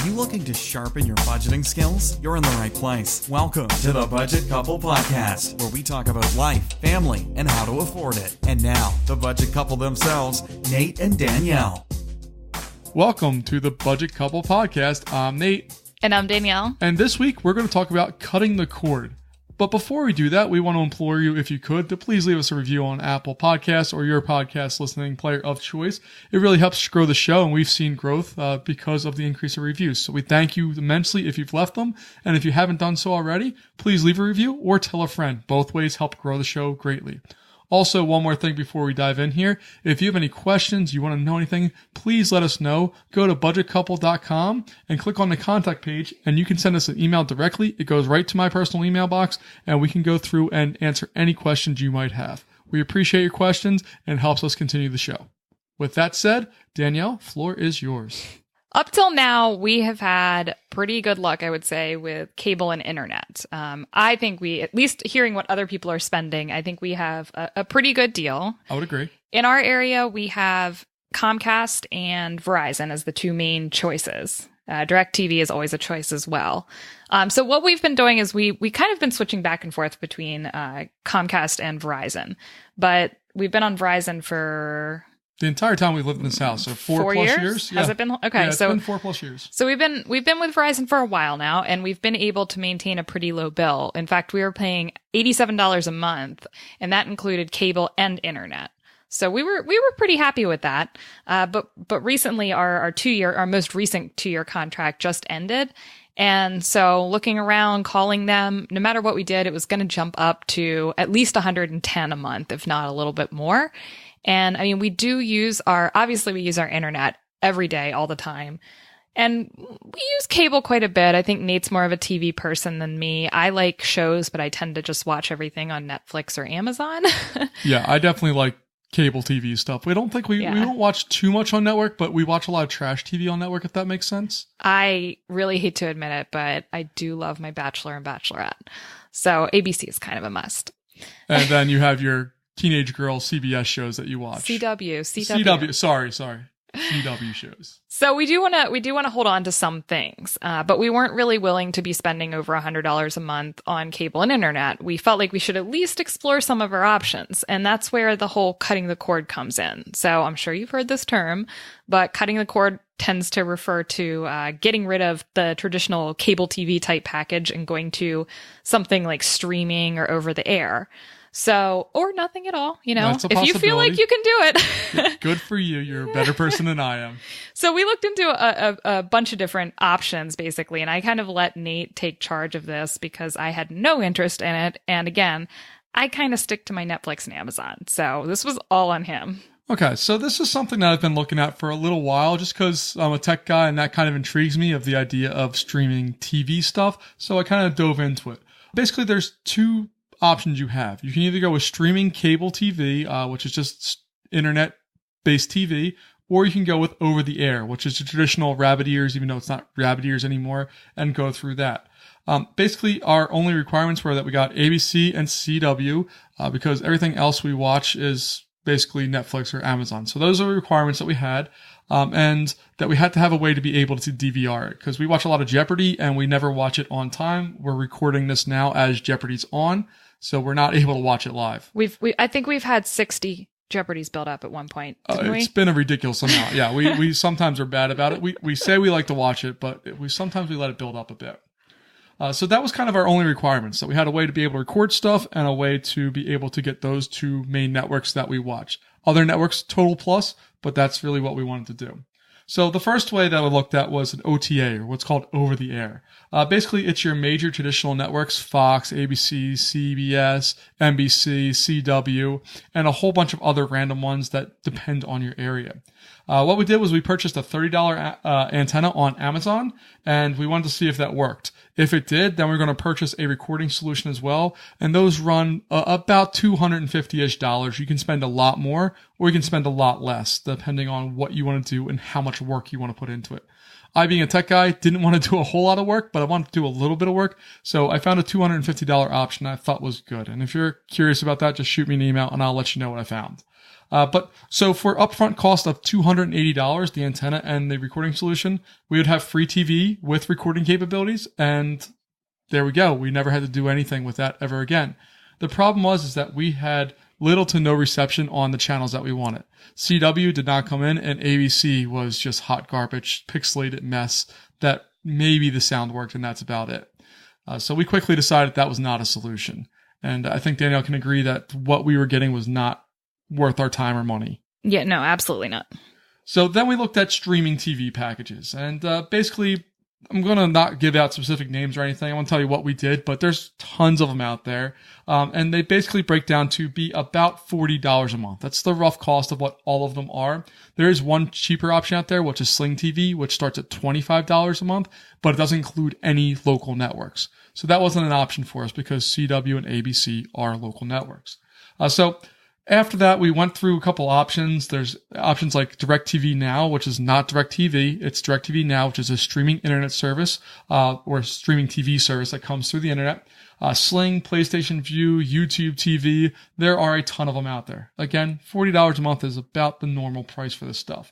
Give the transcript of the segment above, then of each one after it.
Are you looking to sharpen your budgeting skills? You're in the right place. Welcome to the Budget Couple Podcast, where we talk about life, family, and how to afford it. And now, the budget couple themselves, Nate and Danielle. Welcome to the Budget Couple Podcast. I'm Nate. And I'm Danielle. And this week, we're going to talk about cutting the cord. But before we do that, we want to implore you, if you could, to please leave us a review on Apple Podcasts or your podcast listening player of choice. It really helps grow the show, and we've seen growth because of the increase of reviews. So we thank you immensely if you've left them. And if you haven't done so already, please leave a review or tell a friend. Both ways help grow the show greatly. Also, one more thing before we dive in here. If you have any questions, you want to know anything, please let us know. Go to budgetcouple.com and click on the contact page, and you can send us an email directly. It goes right to my personal email box, and we can go through and answer any questions you might have. We appreciate your questions, and it helps us continue the show. With that said, Danielle, floor is yours. Up till now, we have had pretty good luck, I would say, with cable and internet. I think we, at least hearing what other people are spending, I think we have a pretty good deal. I would agree. In our area, we have Comcast and Verizon as the two main choices. DirecTV is always a choice as well. So what we've been doing is we kind of been switching back and forth between Comcast and Verizon. But we've been on Verizon for the entire time we've lived in this house, so 4+ years. Yeah. Has it been? Okay, yeah, it's been 4+ years. So we've been with Verizon for a while now, and we've been able to maintain a pretty low bill. In fact, we were paying $87 a month, and that included cable and internet. So we were pretty happy with that. But recently our most recent 2-year contract just ended. And so looking around, calling them, no matter what we did, it was going to jump up to at least $110 a month, if not a little bit more. And I mean, we use our internet every day, all the time. And we use cable quite a bit. I think Nate's more of a TV person than me. I like shows, but I tend to just watch everything on Netflix or Amazon. Yeah, I definitely like cable TV stuff. We don't watch too much on network, but we watch a lot of trash TV on network, if that makes sense. I really hate to admit it, but I do love my Bachelor and Bachelorette. So ABC is kind of a must. And then you have your teenage girl CBS shows that you watch. CW. Sorry. CW shows. So we do want to hold on to some things, but we weren't really willing to be spending over $100 a month on cable and internet. We felt like we should at least explore some of our options, and that's where the whole cutting the cord comes in. So I'm sure you've heard this term, but cutting the cord tends to refer to getting rid of the traditional cable TV type package and going to something like streaming or over the air. So, or nothing at all, if you feel like you can do it. Good for you. You're a better person than I am. So we looked into a bunch of different options, basically, and I kind of let Nate take charge of this because I had no interest in it. And again, I kind of stick to my Netflix and Amazon. So this was all on him. Okay, so this is something that I've been looking at for a little while just because I'm a tech guy and that kind of intrigues me of the idea of streaming TV stuff. So I kind of dove into it. Basically, there's two options you have. You can either go with streaming cable TV, which is just internet-based TV, or you can go with over the air, which is the traditional rabbit ears, even though it's not rabbit ears anymore, and go through that. Basically, our only requirements were that we got ABC and CW, because everything else we watch is basically Netflix or Amazon. So those are the requirements that we had, and that we had to have a way to be able to DVR it, because we watch a lot of Jeopardy and we never watch it on time. We're recording this now as Jeopardy's on, so we're not able to watch it live. I think we've had 60 Jeopardies built up at one point. It's been a ridiculous amount. Yeah, we sometimes are bad about it. We say we like to watch it, but sometimes we let it build up a bit. So that was kind of our only requirements, that we had a way to be able to record stuff and a way to be able to get those two main networks that we watch. Other networks, total plus, but that's really what we wanted to do. So the first way that we looked at was an OTA, or what's called over the air. Basically, it's your major traditional networks, Fox, ABC, CBS, NBC, CW, and a whole bunch of other random ones that depend on your area. What we did was we purchased a $30 antenna on Amazon, and we wanted to see if that worked. If it did, then we're going to purchase a recording solution as well, and those run about $250-ish. You can spend a lot more, or you can spend a lot less, depending on what you want to do and how much work you want to put into it. I, being a tech guy, didn't want to do a whole lot of work, but I wanted to do a little bit of work, so I found a $250 option I thought was good. And if you're curious about that, just shoot me an email, and I'll let you know what I found. But so for upfront cost of $280, the antenna and the recording solution, we would have free TV with recording capabilities. And there we go. We never had to do anything with that ever again. The problem is that we had little to no reception on the channels that we wanted. CW did not come in, and ABC was just hot garbage, pixelated mess that maybe the sound worked, and that's about it. So we quickly decided that was not a solution. And I think Danielle can agree that what we were getting was not worth our time or money. Yeah, no, absolutely not. So then we looked at streaming TV packages. And basically, I'm going to not give out specific names or anything. I want to tell you what we did, but there's tons of them out there. And they basically break down to be about $40 a month. That's the rough cost of what all of them are. There is one cheaper option out there, which is Sling TV, which starts at $25 a month, but it doesn't include any local networks. So that wasn't an option for us because CW and ABC are local networks. So after that, we went through a couple options. There's options like DirecTV Now, which is not DirecTV. It's DirecTV Now, which is a streaming internet service, or streaming TV service that comes through the internet. Sling, PlayStation View, YouTube TV. There are a ton of them out there. Again, $40 a month is about the normal price for this stuff.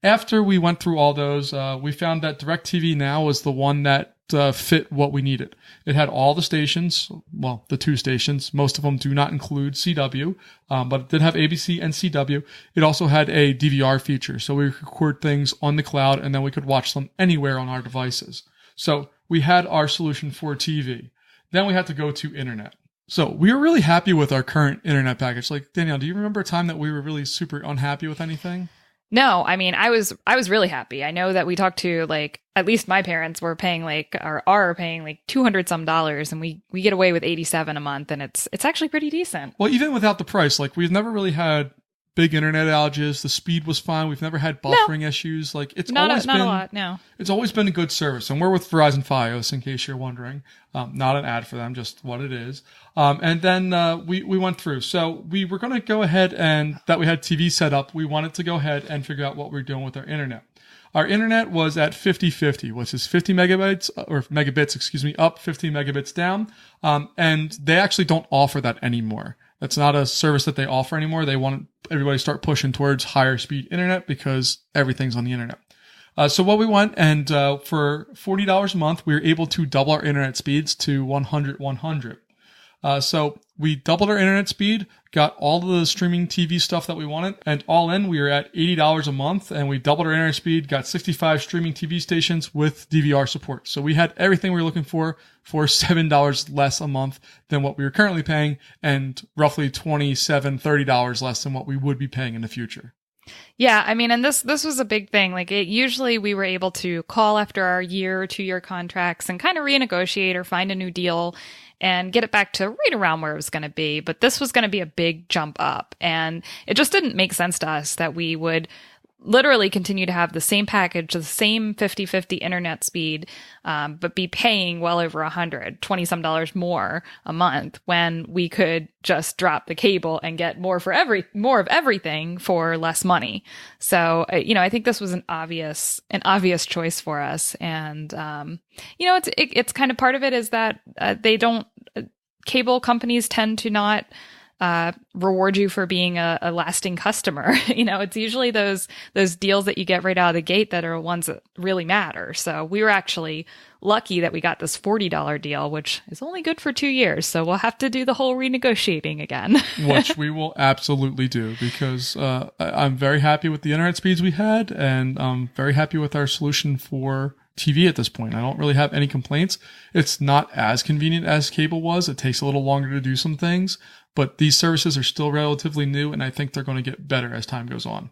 After we went through all those, we found that DirecTV Now was the one that fit what we needed. It had all the stations, well, the two stations. Most of them do not include CW, but it did have ABC and CW. It also had a DVR feature, so we could record things on the cloud and then we could watch them anywhere on our devices. So we had our solution for TV. Then we had to go to internet. So we were really happy with our current internet package. Like, Danielle, do you remember a time that we were really super unhappy with anything? No, I mean, I was really happy. I know that we talked to, like, at least my parents were paying are paying like $200 some, and we get away with $87 a month, and it's actually pretty decent. Well, even without the price, like, we've never really had big internet outages. The speed was fine. We've never had buffering issues. Like, it's not always been a lot. No, it's always been a good service. And we're with Verizon Fios, in case you're wondering. Not an ad for them, just what it is. And then we went through. So we were going to go ahead and that we had TV set up. We wanted to go ahead and figure out what we're doing with our internet. Our internet was at 50/50, which is 50 megabytes or megabits, up, 50 megabits down. And they actually don't offer that anymore. That's not a service that they offer anymore. They want everybody to start pushing towards higher speed internet because everything's on the internet. So what we went and for $40 a month, we were able to double our internet speeds to 100/100. So we doubled our internet speed, got all of the streaming TV stuff that we wanted, and all in, we were at $80 a month, and we doubled our internet speed, got 65 streaming TV stations with DVR support. So we had everything we were looking for $7 less a month than what we were currently paying, and roughly $27, $30 less than what we would be paying in the future. Yeah, I mean, and this was a big thing. Like, usually we were able to call after our year or 2-year contracts and kind of renegotiate or find a new deal and get it back to right around where it was going to be. But this was going to be a big jump up. And it just didn't make sense to us that we would literally continue to have the same package, the same 50/50 internet speed, but be paying well over $20 some more a month when we could just drop the cable and get more of everything for less money. So, I think this was an obvious choice for us. And, it's kind of part of it is that cable companies tend to not reward you for being a lasting customer. It's usually those deals that you get right out of the gate that are ones that really matter. So we were actually lucky that we got this $40 deal, which is only good for 2 years. So we'll have to do the whole renegotiating again. Which we will absolutely do because I'm very happy with the internet speeds we had, and I'm very happy with our solution for TV at this point. I don't really have any complaints. It's not as convenient as cable was. It takes a little longer to do some things, but these services are still relatively new, and I think they're going to get better as time goes on.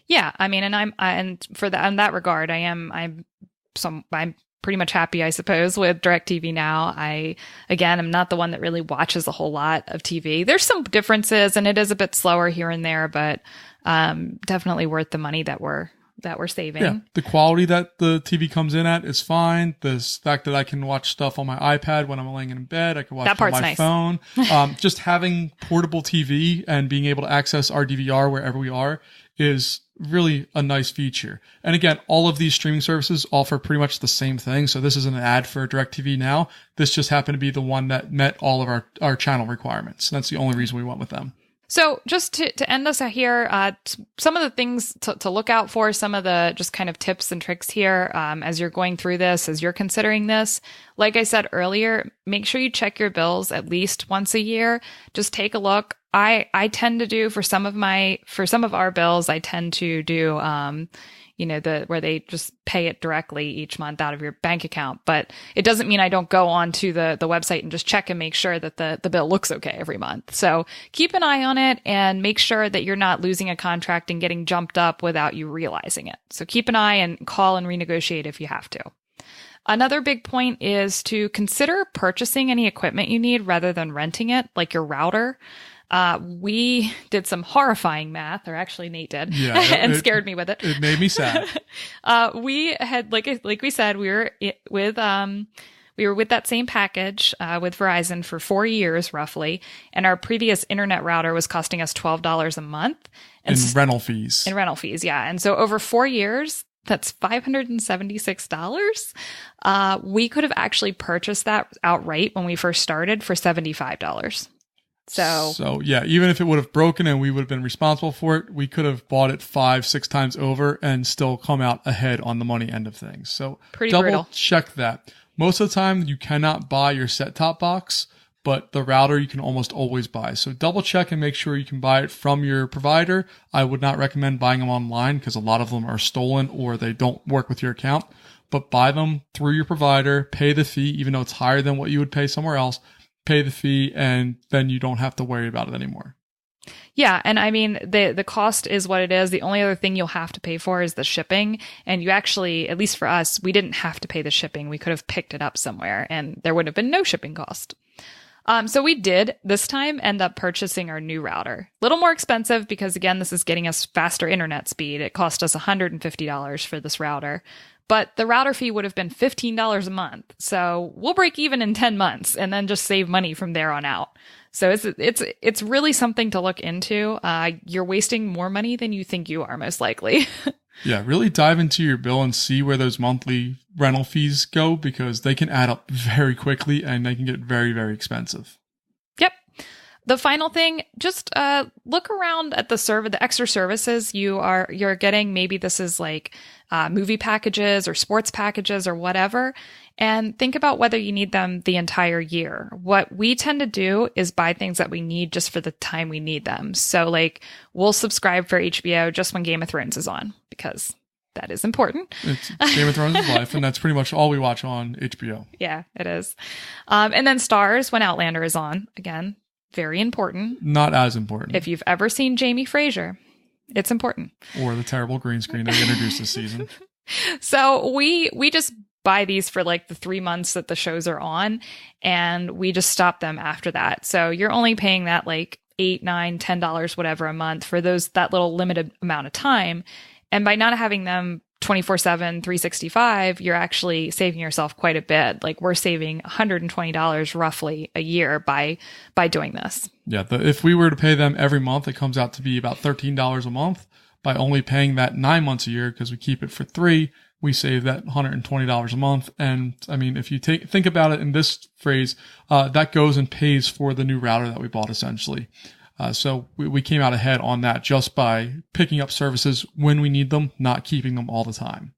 Yeah, I mean, and in that regard, I'm pretty much happy, I suppose, with DirecTV Now. I'm not the one that really watches a whole lot of TV. There's some differences, and it is a bit slower here and there, but definitely worth the money that we're saving. Yeah, the quality that the TV comes in at is fine. The fact that I can watch stuff on my iPad when I'm laying in bed, I can watch it on my phone. Just having portable TV and being able to access our DVR wherever we are is really a nice feature. And again, all of these streaming services offer pretty much the same thing. So this isn't an ad for DirecTV Now. This just happened to be the one that met all of our channel requirements. That's the only reason we went with them. So just to end us out here, some of the things to look out for, some of the just kind of tips and tricks here as you're going through this, as you're considering this. Like I said earlier, make sure you check your bills at least once a year. Just take a look. I tend to do for some of our bills, I tend to do where they just pay it directly each month out of your bank account. But it doesn't mean I don't go on to the website and just check and make sure that the bill looks okay every month. So keep an eye on it and make sure that you're not losing a contract and getting jumped up without you realizing it. So keep an eye and call and renegotiate if you have to. Another big point is to consider purchasing any equipment you need rather than renting it, like your router. We did some horrifying math, or actually Nate did, and scared me with it. It made me sad. We had, like we said, we were with that same package, with Verizon for 4 years roughly. And our previous internet router was costing us $12 a month. In rental fees. In rental fees. Yeah. And so over 4 years, that's $576. We could have actually purchased that outright when we first started for $75. So yeah, even if it would have broken and we would have been responsible for it, we could have bought it 5-6 times over and still come out ahead on the money end of things. So pretty double brutal. Check that. Most of the time you cannot buy your set-top box, but the router you can almost always buy. So double check and make sure you can buy it from your provider. I would not recommend buying them online because a lot of them are stolen or they don't work with your account, but buy them through your provider, pay the fee, even though it's higher than what you would pay somewhere else. Pay the fee, and then you don't have to worry about it anymore. Yeah, and I mean, the cost is what it is. The only other thing you'll have to pay for is the shipping. And you actually, at least for us, we didn't have to pay the shipping. We could have picked it up somewhere, and there would have been no shipping cost. So we did this time end up purchasing our new router. A little more expensive because, again, this is getting us faster internet speed. It cost us $150 for this router. But the router fee would have been $15 a month. So we'll break even in 10 months and then just save money from there on out. So it's really something to look into. You're wasting more money than you think you are, most likely. Yeah, really dive into your bill and see where those monthly rental fees go because they can add up very quickly and they can get very, very expensive. Yep. The final thing, just look around at the extra services you're getting. Maybe this is like movie packages or sports packages or whatever, and think about whether you need them the entire year. What we tend to do is buy things that we need just for the time we need them. So like we'll subscribe for HBO just when Game of Thrones is on because that is important. It's Game of Thrones is life, and that's pretty much all we watch on HBO. Yeah, it is. And then Stars when Outlander is on. Again, very important. Not as important. If you've ever seen Jamie Fraser, it's important. Or the terrible green screen they introduced this season. So we just buy these for like the 3 months that the shows are on, and we just stop them after that. So you're only paying that like $8, $9, $10, whatever a month for that little limited amount of time. And by not having them 24/7, 365, you're actually saving yourself quite a bit. Like we're saving $120 roughly a year by doing this. Yeah. If we were to pay them every month, it comes out to be about $13 a month. By only paying that 9 months a year, because we keep it for 3, we save that $120 a month. And I mean, if you think about it in this phrase, that goes and pays for the new router that we bought essentially. So we came out ahead on that just by picking up services when we need them, not keeping them all the time.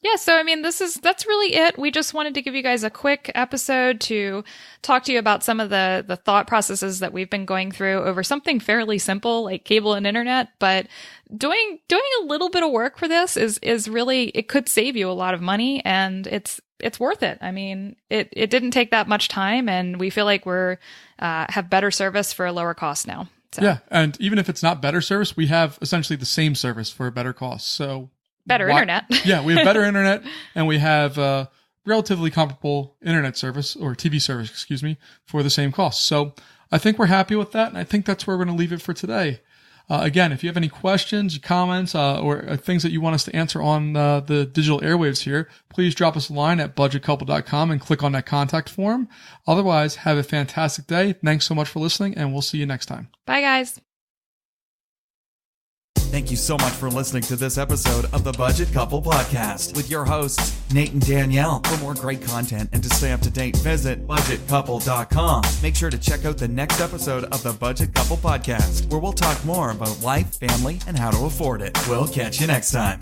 Yeah, so I mean, that's really it. We just wanted to give you guys a quick episode to talk to you about some of the thought processes that we've been going through over something fairly simple like cable and internet, but doing a little bit of work for this is really, it could save you a lot of money, and it's worth it. I mean, it didn't take that much time, and we feel like we're have better service for a lower cost now. So. Yeah, and even if it's not better service, we have essentially the same service for a better cost. So better internet. Yeah, we have better internet, and we have relatively comparable internet service, or TV service, excuse me, for the same cost. So I think we're happy with that, and I think that's where we're going to leave it for today. Again, if you have any questions, comments, or things that you want us to answer on the digital airwaves here, please drop us a line at budgetcouple.com and click on that contact form. Otherwise, have a fantastic day. Thanks so much for listening, and we'll see you next time. Bye, guys. Thank you so much for listening to this episode of the Budget Couple Podcast with your hosts, Nate and Danielle. For more great content and to stay up to date, visit budgetcouple.com. Make sure to check out the next episode of the Budget Couple Podcast, where we'll talk more about life, family, and how to afford it. We'll catch you next time.